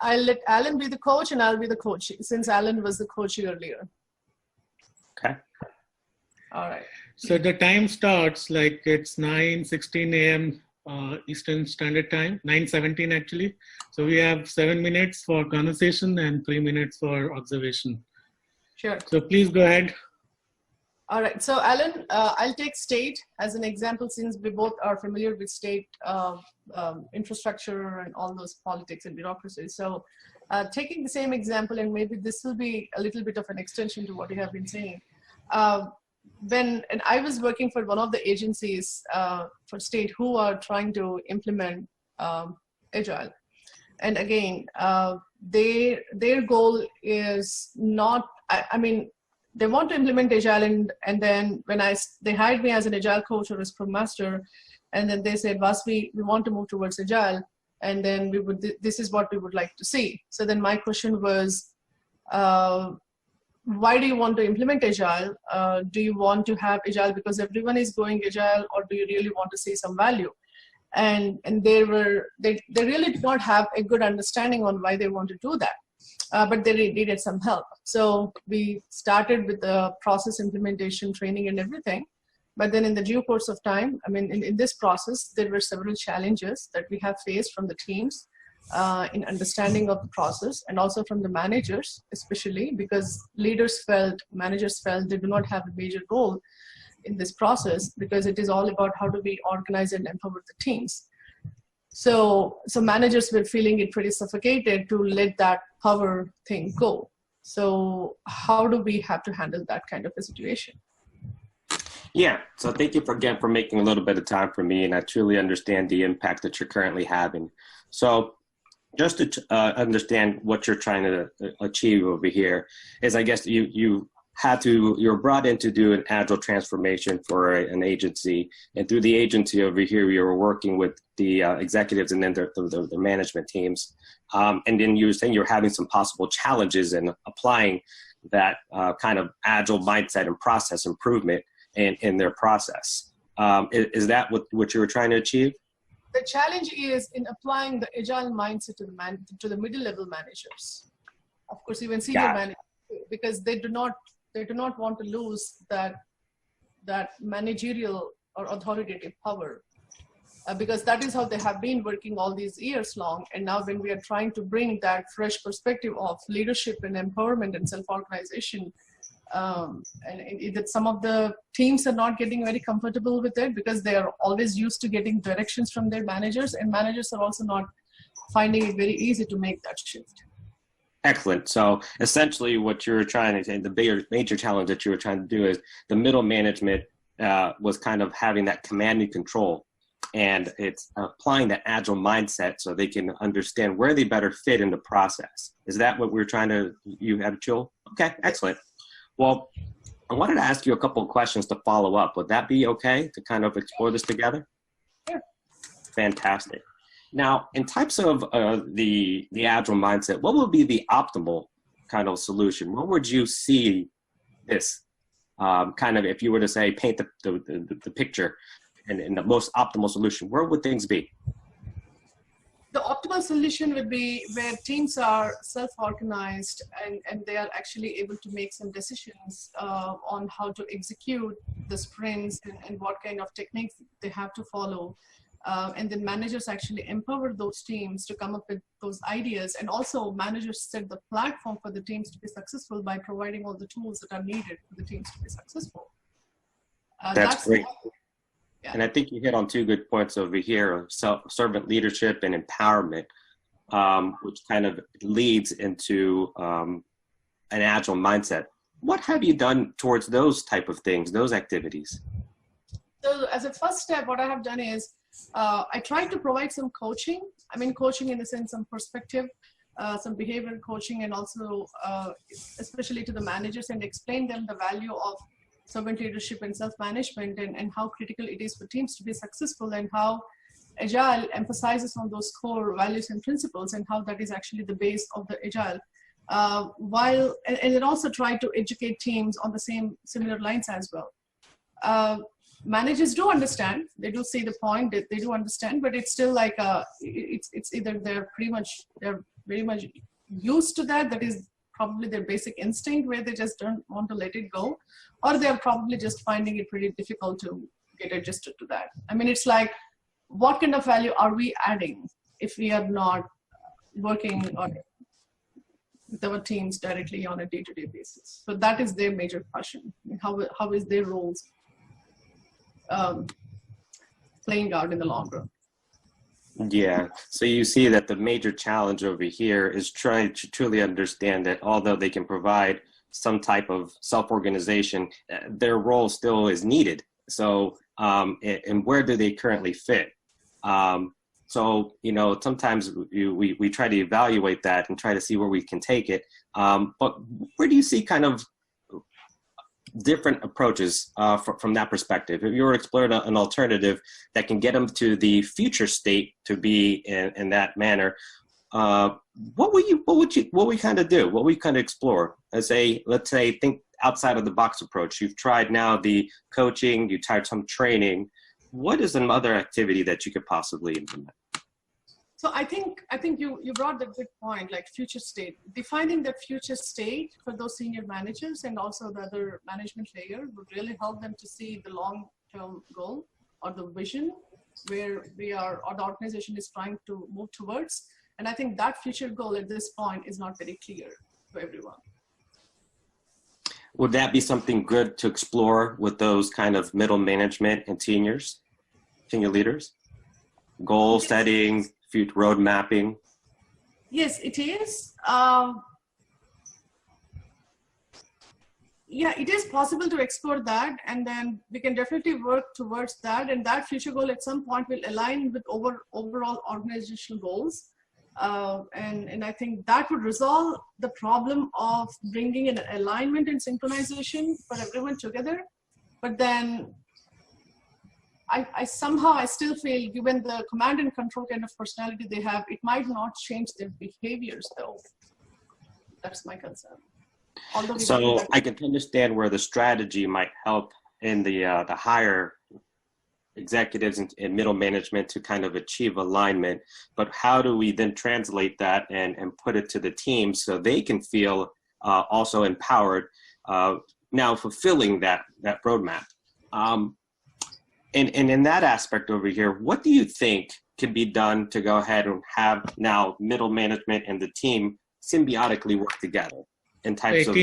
I'll let Alan be the coach and I'll be the coach since Alan was the coach earlier. Okay. All right. So the time starts like it's 9:16 a.m. Eastern Standard Time, 9:17 actually. So we have 7 minutes for conversation and 3 minutes for observation. Sure. So please go ahead. All right. So Alan, I'll take state as an example since we both are familiar with state infrastructure and all those politics and bureaucracy. So taking the same example, and maybe this will be a little bit of an extension to what you have been saying. And I was working for one of the agencies for state who are trying to implement Agile. And again, their goal is not, I mean, they want to implement Agile, and then when they hired me as an Agile coach or a Scrum Master, and then they said, Vasvi, we want to move towards Agile, and then this is what we would like to see. So then my question was, why do you want to implement Agile? Do you want to have Agile because everyone is going Agile, or do you really want to see some value? And they really did not have a good understanding on why they want to do that. But they needed some help. So we started with the process implementation, training and everything. But then in the due course of time, I mean, in this process, there were several challenges that we have faced from the teams in understanding of the process, and also from the managers, especially because managers felt they do not have a major role in this process because it is all about how do we organize and empower the teams. So managers were feeling it pretty suffocated to let that power thing go. So how do we have to handle that kind of a situation? Yeah, so thank you again for making a little bit of time for me, and I truly understand the impact that you're currently having. So just to understand what you're trying to achieve over here is, I guess you were brought in to do an agile transformation for an agency, and through the agency over here, you were working with the executives and then the management teams. And then you were saying you're having some possible challenges in applying that kind of agile mindset and process improvement in their process. Is that what you were trying to achieve? The challenge is in applying the agile mindset to the middle level managers. Of course, even senior managers, because they do not want to lose that managerial or authoritative power, because that is how they have been working all these years long. And now when we are trying to bring that fresh perspective of leadership and empowerment and self-organization, and some of the teams are not getting very comfortable with it because they are always used to getting directions from their managers, and managers are also not finding it very easy to make that shift. Excellent. So essentially what you were trying to say, the major challenge that you were trying to do is the middle management was kind of having that command and control, and it's applying that agile mindset so they can understand where they better fit in the process. Is that what we're trying to, you had, Chul? Okay, excellent. Well, I wanted to ask you a couple of questions to follow up. Would that be okay to kind of explore this together? Sure. Fantastic. Now, in types of the agile mindset, what would be the optimal kind of solution? What would you see this kind of, if you were to say, paint the picture and the most optimal solution, where would things be? The optimal solution would be where teams are self-organized and they are actually able to make some decisions on how to execute the sprints and what kind of techniques they have to follow. And then managers actually empower those teams to come up with those ideas, and also managers set the platform for the teams to be successful by providing all the tools that are needed for the teams to be successful. That's great. Yeah. And I think you hit on two good points over here, servant leadership and empowerment, which kind of leads into an agile mindset. What have you done towards those type of things, those activities? So as a first step, what I have done is I tried to provide some coaching. I mean, coaching in the sense, some perspective, some behavioral coaching, and also especially to the managers, and explain them the value of servant leadership and self-management, and how critical it is for teams to be successful, and how Agile emphasizes on those core values and principles, and how that is actually the base of the Agile. And it also tried to educate teams on the similar lines as well. Managers do understand, they do see the point, they do understand, but it's still like it's either they're very much used to that. That is probably their basic instinct where they just don't want to let it go, or they're probably just finding it pretty difficult to get adjusted to that. I mean, it's like, what kind of value are we adding if we are not working on with our teams directly on a day-to-day basis? So that is their major question. How is their roles playing out in the long run? Yeah, so you see that the major challenge over here is trying to truly understand that although they can provide some type of self-organization, their role still is needed. So, and where do they currently fit? So, you know, sometimes we try to evaluate that and try to see where we can take it. But where do you see kind of different approaches from that perspective? If you were exploring an alternative that can get them to the future state to be in that manner, what would we kind of do? What we kind of explore? Let's say think outside of the box approach. You've tried now the coaching, you tried some training. What is another activity that you could possibly implement? So I think you brought that good point, like future state. Defining that future state for those senior managers and also the other management layer would really help them to see the long-term goal or the vision where we are, or the organization is trying to move towards. And I think that future goal at this point is not very clear to everyone. Would that be something good to explore with those kind of middle management and senior leaders? Goal setting, future road mapping? Yes, it is. Yeah, it is possible to explore that, and then we can definitely work towards that. And that future goal at some point will align with overall organizational goals. And I think that would resolve the problem of bringing an alignment and synchronization for everyone together. But then I still feel, given the command and control kind of personality they have, it might not change their behaviors though. That's my concern. So I can understand where the strategy might help in the higher executives and middle management to kind of achieve alignment, but how do we then translate that and put it to the team so they can feel also empowered now fulfilling that roadmap? And in that aspect over here, what do you think can be done to go ahead and have now middle management and the team symbiotically work together in types of